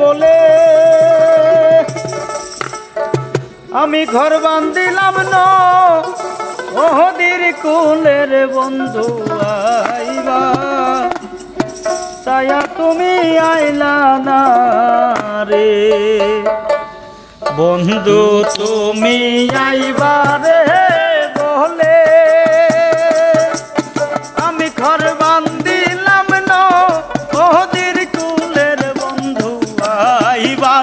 বলে আমি ঘর বান্ধিলাম না ওহদির কুলের বন্ধু আইবা ছায়া তুমি আইলা না রে বন্ধু তুমি আইবা রে বলে আমি ঘর বান্ধিলাম না ওহদির কুলের বন্ধু আইবা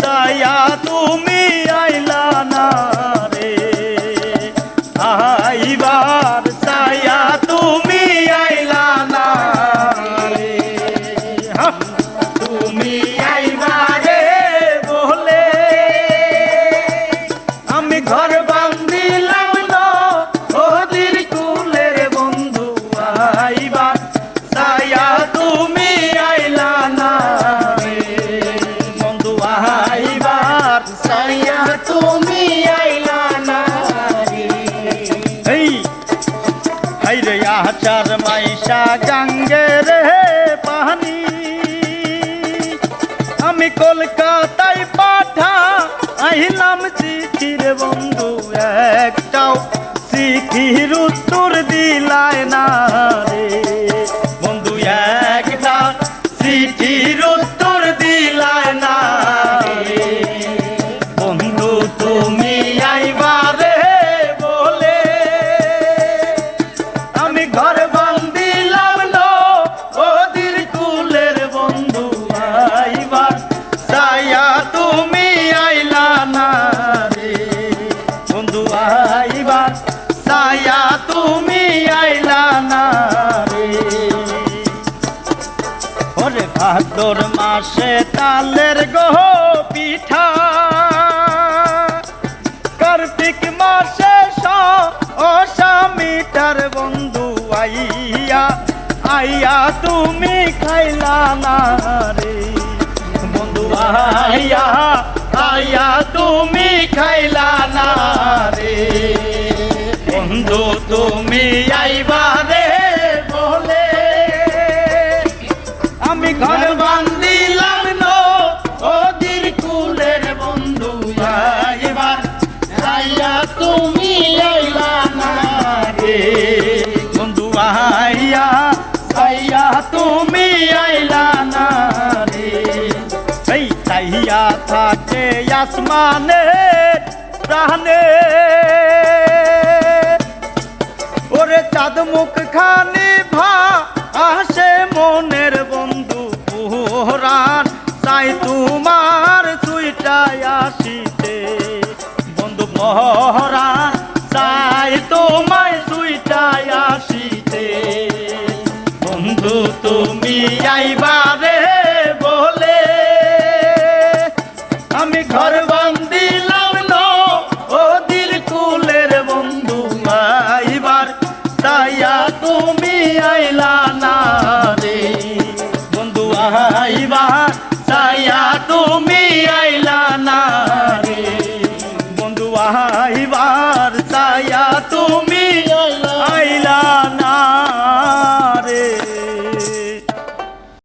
ছায়া তুমি আইলা না রে আইবার ছায়া তুমি আইলা না রে তুমি আইবা রে বলে আমি ঘর বান্ধিলাম না ওদের কুলের বন্ধু আইবার ছায়া তুমি আইলা না রে বন্ধু আইবার ছায়া তুমি আইলা না রে এই রে আচার মাইশা গঙ্গে রে পানি আমি কলকাতায় পাঠা আইলাম চিঠির বন্ধু একটাও চিঠির উত্তর দিলায় না রে বন্ধু একটা চিঠির উত্তর দিলায় না রে বন্ধু তুমি আইবা রে বলে আমি ঘর বান্ধিলাম না ওদের কুলের বন্ধু আইবার ছায়া তুমি আইলা না রে বন্ধু আইবার ছায়া তুমি আইলা না রে ওরে ভাদ্র মাসে তালের গহ পিঠা কার্তিক মাসে অসামিটার বন্ধু আইয়া আইয়া তুমি খাইলা না রে বন্ধু আইয়া আইয়া তুমি খাইলা না রে বন্ধু তুমি আইবা রে বলে আমি ঘর বান্ধিলাম না ওদের কুলের বন্ধু আইবার ছায়া তুমি আইলা না রে বন্ধু আইয়া ছায়া তুমি আইলা না রে এই ছাইয়া থাকে আসমানে প্রাণে ওরে চাঁদ মুখ খানি ভা আসে মনের বন্ধু পুরাণ চাই তোমার সুইটায় আসিতে বন্ধু মহারান চাই তোমায় সুইটায় আসিতে বন্ধু তুমি আইবা